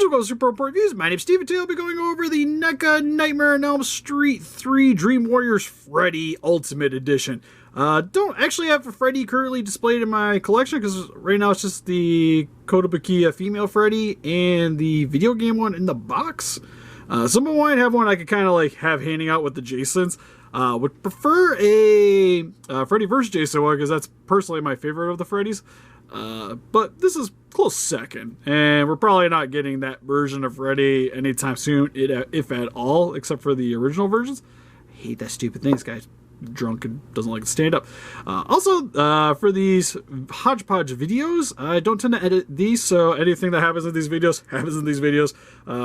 So go to Super Report Reviews. My name's Steve, and today I'll be going over the NECA Nightmare on Elm Street 3 Dream Warriors Freddy Ultimate Edition. Don't actually have a Freddy currently displayed in my collection, because right now it's just the Kotobukiya female Freddy and the video game one in the box. Someone might have one I could kind of like have handing out with the Jasons. Would prefer a Freddy vs. Jason one, because that's personally my favorite of the Freddys. But this is close second, and we're probably not getting that version of Freddy anytime soon, if at all, except for the original versions. I hate that stupid thing. This guy's drunk and doesn't like to stand up. Also, for these hodgepodge videos, I don't tend to edit these, so anything that happens in these videos happens in these videos.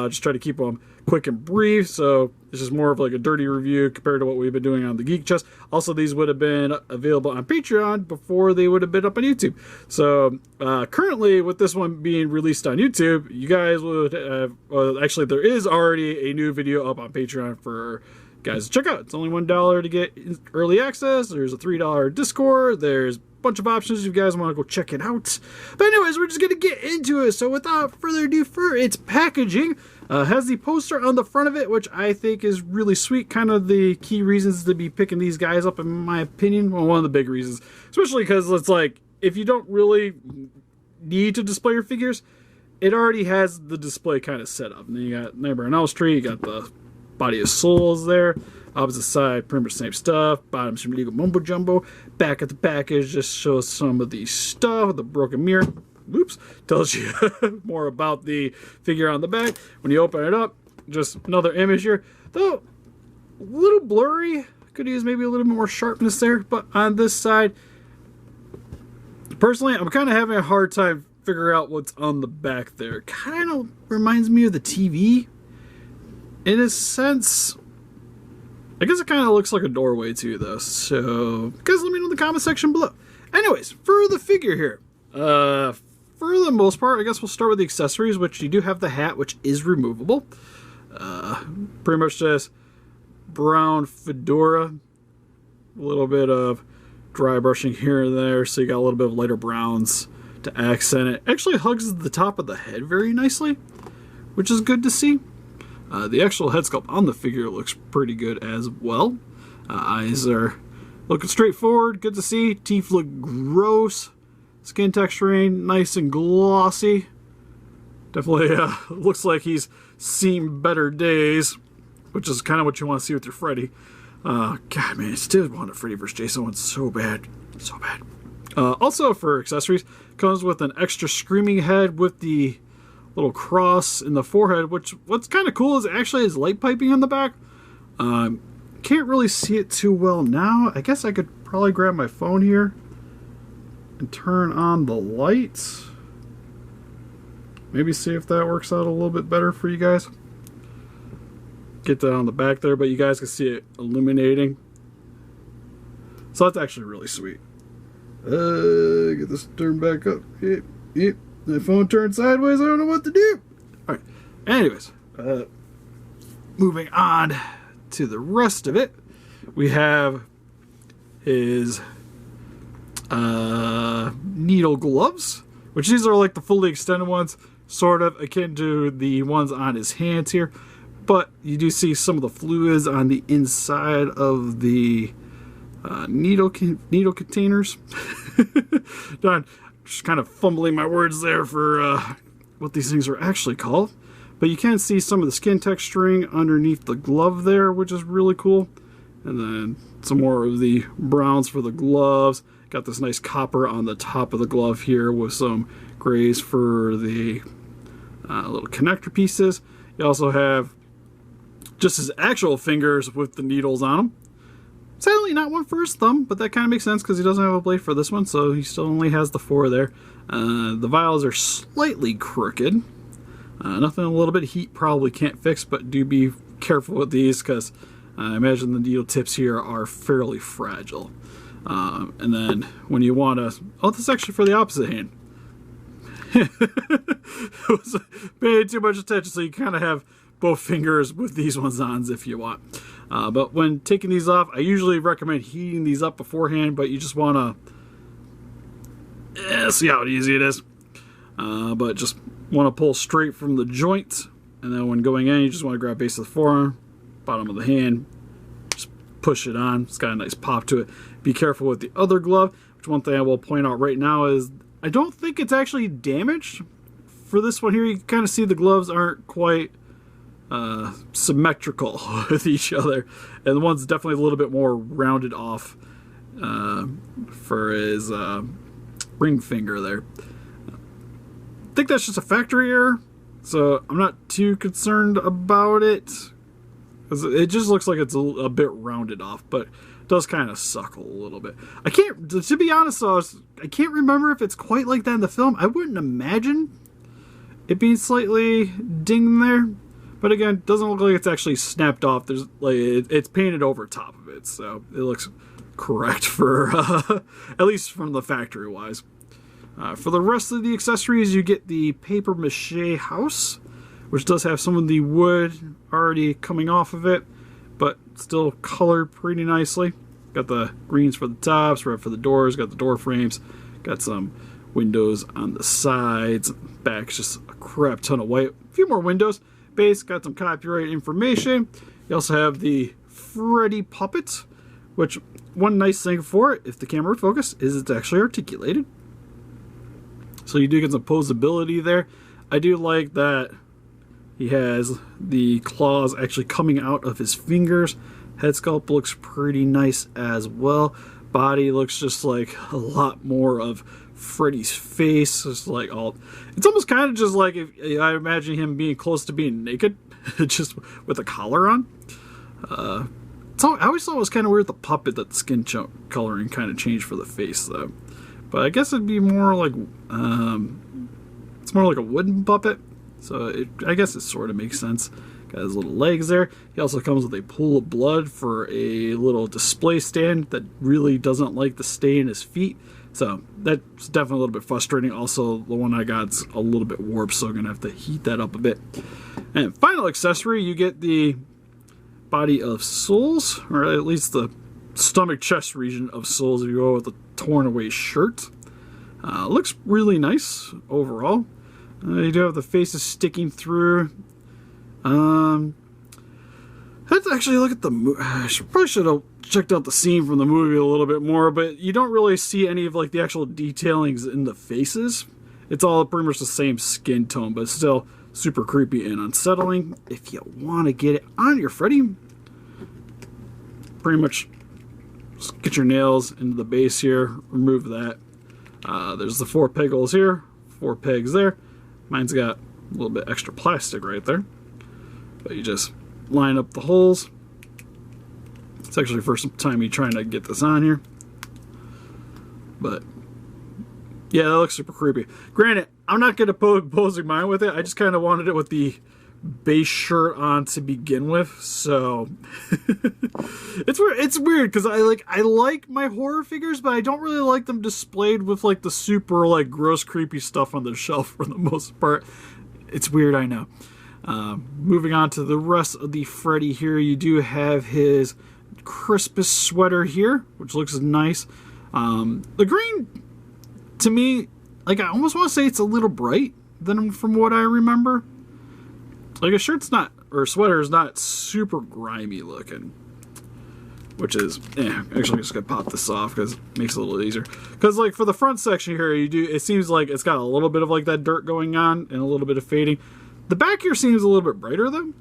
Just try to keep them quick and brief, so this is more of like a dirty review compared to what we've been doing on the Geek Chest. Also, these would have been available on Patreon before they would have been up on YouTube. So currently, with this one being released on YouTube, you guys would have, actually there is already a new video up on Patreon for guys to check out. It's only $1 to get early access. There's a $3 Discord. There's a bunch of options if you guys want to go check it out. But anyways, we're just going to get into it. So without further ado, for its packaging, has the poster on the front of it, which I think is really sweet. Kind of the key reasons to be picking these guys up, in my opinion. Well, one of the big reasons. Especially because it's like, if you don't really need to display your figures, it already has the display kind of set up. And then you got Nightmare on Elm Street, you got the Body of Souls there. Opposite side, pretty much the same stuff. Bottom, some legal mumbo jumbo. Back at the package just shows some of the stuff. The broken mirror. Oops. Tells you more about the figure on the back. When you open it up, just another image here. Though, a little blurry. Could use maybe a little bit more sharpness there. But on this side, personally, I'm kind of having a hard time figuring out what's on the back there. Kind of reminds me of the TV. In a sense, I guess it kind of looks like a doorway too, though. So, guys, let me know in the comment section below. Anyways, for the figure here, for the most part, I guess we'll start with the accessories, which you do have the hat, which is removable. Pretty much just brown fedora, a little bit of dry brushing here and there, so you got a little bit of lighter browns to accent it. Actually hugs the top of the head very nicely, which is good to see. The actual head sculpt on the figure looks pretty good as well. Eyes are looking straightforward, good to see. Teeth look gross. Skin texturing, nice and glossy. Definitely looks like he's seen better days, which is kind of what you want to see with your Freddy. God, man, I still want a Freddy vs. Jason one so bad. So bad. Also, for accessories, comes with an extra screaming head with the little cross in the forehead, which what's kind of cool is it actually has light piping on the back. Can't really see it too well now. I guess I could probably grab my phone here and turn on the lights. Maybe see if that works out a little bit better for you guys. Get that on the back there, but you guys can see it illuminating. So that's actually really sweet. Get this turned back up. Yep. The phone turned sideways, I don't know what to do. Alright, anyways, moving on to the rest of it, we have his needle gloves, which these are like the fully extended ones, sort of akin to the ones on his hands here, but you do see some of the fluids on the inside of the needle containers. Done. Just kind of fumbling my words there for what these things are actually called. But you can see some of the skin texturing underneath the glove there, which is really cool. And then some more of the browns for the gloves. Got this nice copper on the top of the glove here with some grays for the little connector pieces. You also have just his actual fingers with the needles on them. Sadly, not one for his thumb, but that kind of makes sense because he doesn't have a blade for this one, so he still only has the 4 there. The vials are slightly crooked. Nothing a little bit of heat probably can't fix, but do be careful with these because I imagine the needle tips here are fairly fragile. And then when you want to... Oh, this is actually for the opposite hand. I was paying too much attention, so you kind of have both fingers with these ones on if you want. But when taking these off, I usually recommend heating these up beforehand, but you just want to see how easy it is. But just want to pull straight from the joint, and then when going in, you just want to grab base of the forearm, bottom of the hand, just push it on. It's got a nice pop to it. Be careful with the other glove, which one thing I will point out right now is I don't think it's actually damaged. For this one here, you can kind of see the gloves aren't quite symmetrical with each other, and the one's definitely a little bit more rounded off for his ring finger there. I think that's just a factory error, so I'm not too concerned about it, because it just looks like it's a bit rounded off, but it does kind of suckle a little bit. I can't, to be honest though, I can't remember if it's quite like that in the film. I wouldn't imagine it being slightly dinged there, but again, it doesn't look like it's actually snapped off. There's like it's painted over top of it, so it looks correct for at least from the factory wise. For the rest of the accessories, you get the paper mache house, which does have some of the wood already coming off of it, but still colored pretty nicely. Got the greens for the tops, red for the doors, got the door frames, got some windows on the sides, back's just a crap ton of white. A few more windows. Base, got some copyright information. You also have the Freddy puppet, which one nice thing for it, if the camera would focus, is it's actually articulated. So you do get some posability there. I do like that he has the claws actually coming out of his fingers. Head sculpt looks pretty nice as well. Body looks just like a lot more of Freddy's face. It's like it's almost kind of just like if I imagine him being close to being naked, just with a collar on. So I always thought it was kind of weird the puppet that the skin coloring kind of changed for the face though. But I guess it'd be more like it's more like a wooden puppet. So I guess it sort of makes sense. Got his little legs there. He also comes with a pool of blood for a little display stand that really doesn't like to stay in his feet. So that's definitely a little bit frustrating. Also, the one I got's a little bit warped, so I'm going to have to heat that up a bit. And final accessory, you get the body of Souls, or at least the stomach chest region of Souls if you go with the torn away shirt. Looks really nice overall. You do have the faces sticking through. Let's actually look at the movie. I probably should have checked out the scene from the movie a little bit more, but you don't really see any of like the actual detailings in the faces. It's all pretty much the same skin tone, but still super creepy and unsettling. If you want to get it on your Freddy, pretty much just get your nails into the base here, remove that. There's the 4 peg holes here, 4 pegs there. Mine's got a little bit extra plastic right there, but you just line up the holes. It's actually the first time you're trying to get this on here, but yeah, that looks super creepy. Granted, I'm not going to posing mine with it. I just kind of wanted it with the base shirt on to begin with, so it's weird because I like my horror figures, but I don't really like them displayed with like the super like gross creepy stuff on the shelf for the most part. It's weird, I know. Moving on to the rest of the Freddy here, you do have his Christmas sweater here, which looks nice. The green, to me, like I almost want to say it's a little bright than from what I remember. Like a shirt's not, or sweater is not super grimy looking, which is, actually I'm just gonna pop this off because it makes it a little easier. Because like for the front section here, it seems like it's got a little bit of like that dirt going on and a little bit of fading. The back here seems a little bit brighter though.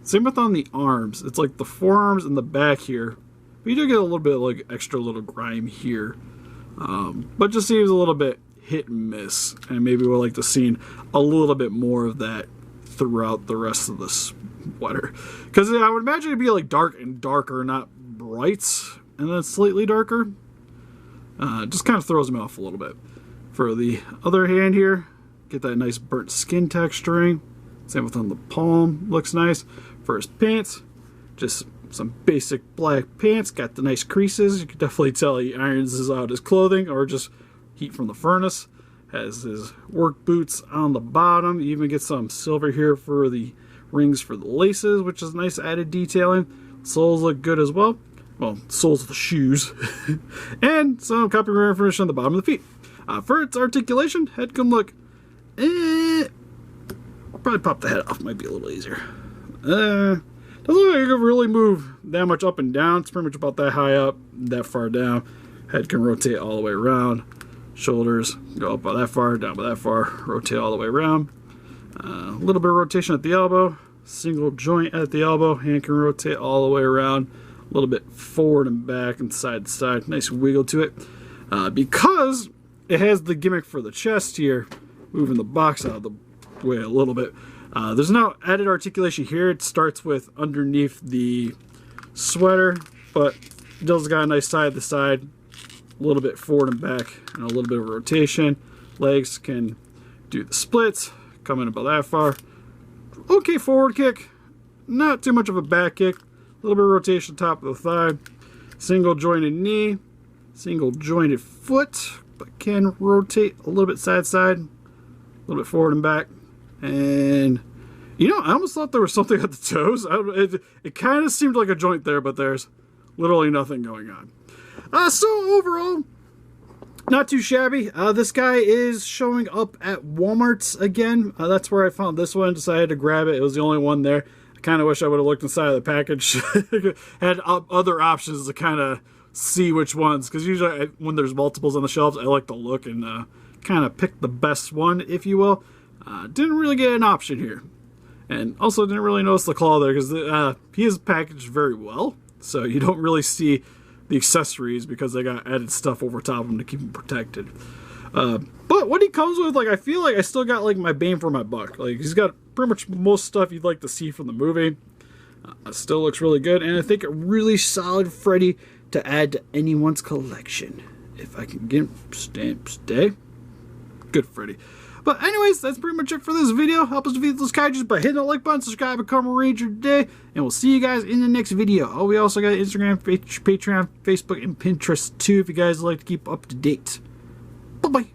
Same with on the arms. It's like the forearms and the back here. But you do get a little bit of like extra little grime here. But just seems a little bit hit and miss. And maybe we'll like to see a little bit more of that throughout the rest of the sweater. Because I would imagine it'd be like dark and darker, not bright and then slightly darker. Just kind of throws me off a little bit. For the other hand here, get that nice burnt skin texturing. Same with on the palm, looks nice. For his pants, just some basic black pants. Got the nice creases. You can definitely tell he irons out his clothing or just heat from the furnace. Has his work boots on the bottom. You even get some silver here for the rings for the laces, which is nice added detailing. Soles look good as well. Well, soles of the shoes. And some copyright information on the bottom of the feet. For its articulation, head can look probably pop the head off. Might be a little easier. Doesn't look like it can really move that much up and down. It's pretty much about that high up, that far down. Head can rotate all the way around. Shoulders go up by that far, down by that far. Rotate all the way around. A little bit of rotation at the elbow. Single joint at the elbow. Hand can rotate all the way around. A little bit forward and back and side to side. Nice wiggle to it. Because it has the gimmick for the chest here, moving the box out of the way a little bit. There's no added articulation here. It starts with underneath the sweater, but it does got a nice side to side, a little bit forward and back, and a little bit of rotation. Legs can do the splits, come in about that far. Okay, forward kick, not too much of a back kick. A little bit of rotation top of the thigh. Single jointed knee, single jointed foot, but can rotate a little bit side to side, a little bit forward and back. And you know, I almost thought there was something at the toes. It kind of seemed like a joint there, but there's literally nothing going on. So overall, not too shabby. This guy is showing up at Walmart's again. That's where I found this one. Decided to grab it. It was the only one there. I kind of wish I would have looked inside of the package. Had other options to kind of see which ones. Because usually when there's multiples on the shelves, I like to look and kind of pick the best one, if you will. Didn't really get an option here. And also didn't really notice the claw there because he is packaged very well. So you don't really see the accessories because they got added stuff over top of them to keep them protected. But what he comes with, like, I feel like I still got like my bang for my buck. Like, he's got pretty much most stuff you'd like to see from the movie. Still looks really good, and I think a really solid Freddy to add to anyone's collection. If I can get him stay. Good Freddy. But anyways, that's pretty much it for this video. Help us defeat those kaijus by hitting the like button, subscribe, become a ranger today, and we'll see you guys in the next video. Oh, we also got Instagram, Patreon, Facebook, and Pinterest too if you guys like to keep up to date. Bye-bye.